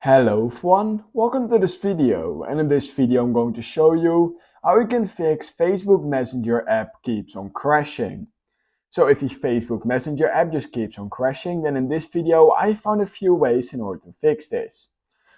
Hello everyone, welcome to this video, and in this video I'm going to show you how you can fix Facebook Messenger app keeps on crashing. So if the Facebook Messenger app just keeps on crashing, then in this video I found a few ways in order to fix this.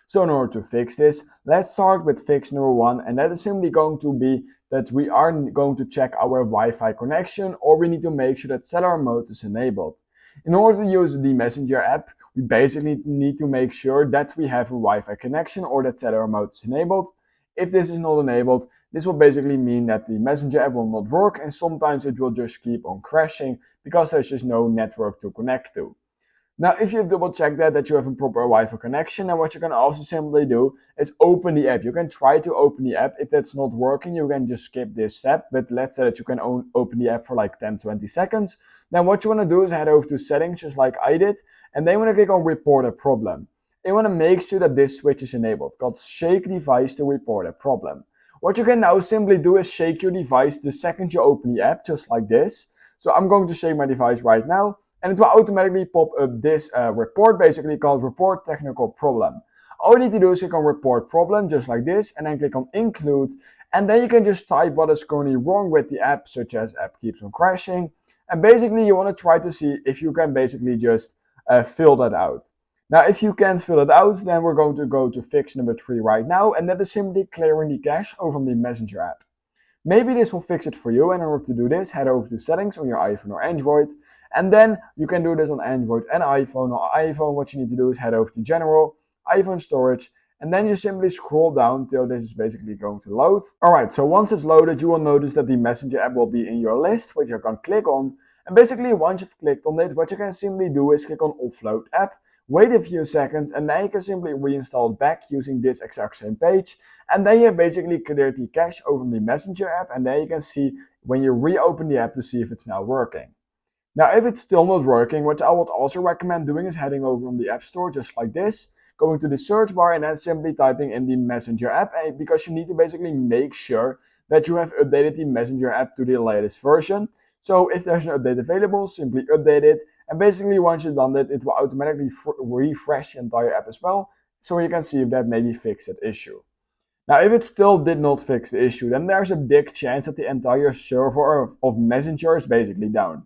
So in order to fix this, let's start with fix number one, and that is simply going to be that we are going to check our Wi-Fi connection, or we need to make sure that cellular mode is enabled. In order to use the Messenger app, we basically need to make sure that we have a Wi-Fi connection or that cellular mode is enabled. If this is not enabled, this will basically mean that the Messenger app will not work, and sometimes it will just keep on crashing because there's just no network to connect to. Now, if you've double checked that you have a proper Wi-Fi connection, then what you can also simply do is open the app. You can try to open the app. If that's not working, you can just skip this step. But let's say that you can open the app for like 10-20 seconds. Then what you want to do is head over to settings, just like I did. And then you want to click on report a problem. You want to make sure that this switch is enabled, called shake device to report a problem. What you can now simply do is shake your device the second you open the app, just like this. So I'm going to shake my device right now, and it will automatically pop up this report, basically called report technical problem. All you need to do is click on report problem, just like this, and then click on include, and then you can just type what is currently wrong with the app, such as app keeps on crashing, and basically you want to try to see if you can basically just fill that out. Now if you can't fill it out, then we're going to go to fix number 3 right now, and that is simply clearing the cache over on the Messenger app. Maybe this will fix it for you, and in order to do this, head over to settings on your iPhone or Android, and then you can do this on Android and iPhone. On iPhone, what you need to do is head over to General, iPhone Storage, and then you simply scroll down till this is basically going to load. Alright, so once it's loaded, you will notice that the Messenger app will be in your list, which you can click on. And basically, once you've clicked on it, what you can simply do is click on Offload App, wait a few seconds, and then you can simply reinstall it back using this exact same page. And then you have basically cleared the cache over the Messenger app, and then you can see when you reopen the app to see if it's now working. Now, if it's still not working, what I would also recommend doing is heading over on the App Store, just like this, going to the search bar and then simply typing in the Messenger app, because you need to basically make sure that you have updated the Messenger app to the latest version. So if there's an update available, simply update it, and basically once you've done that, it will automatically refresh the entire app as well, so you can see if that maybe fixed that issue. Now, if it still did not fix the issue, then there's a big chance that the entire server of Messenger is basically down.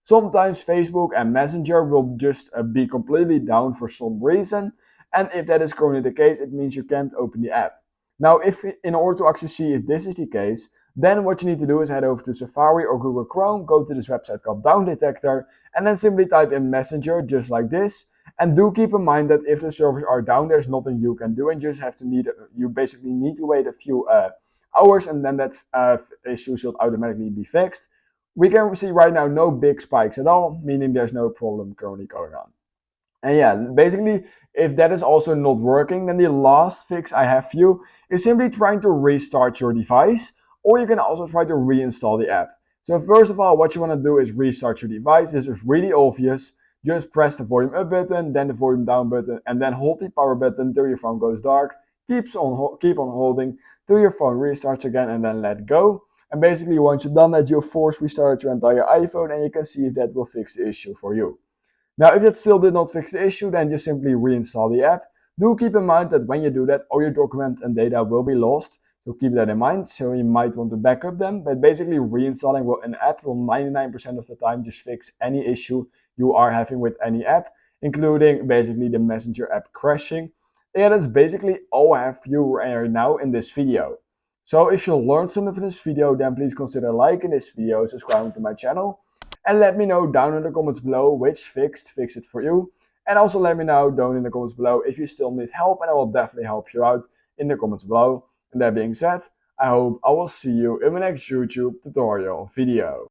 Sometimes Facebook and Messenger will just be completely down for some reason, and if that is currently the case, it means you can't open the app. Now, if in order to actually see if this is the case, then what you need to do is head over to Safari or Google Chrome, go to this website called Down Detector, and then simply type in Messenger, just like this. And do keep in mind that if the servers are down, there's nothing you can do, and you basically need to wait a few hours, and then that issue should automatically be fixed. We can see right now no big spikes at all, meaning there's no problem currently going on. And yeah, basically, if that is also not working, then the last fix I have for you is simply trying to restart your device, or you can also try to reinstall the app. So first of all, what you want to do is restart your device. This is really obvious. Just press the volume up button, then the volume down button, and then hold the power button till your phone goes dark. Keep on holding till your phone restarts again, and then let go. And basically, once you've done that, you'll force restart your entire iPhone, and you can see if that will fix the issue for you. Now, if that still did not fix the issue, then just simply reinstall the app. Do keep in mind that when you do that, all your documents and data will be lost. So keep that in mind. So you might want to back up them. But basically, reinstalling an app will 99% of the time just fix any issue you are having with any app, including basically the Messenger app crashing. And that's basically all I have for you right now in this video. So if you learned something from this video, then please consider liking this video, subscribing to my channel, and let me know down in the comments below which fix it for you. And also let me know down in the comments below if you still need help, and I will definitely help you out in the comments below. And that being said, I hope I will see you in my next YouTube tutorial video.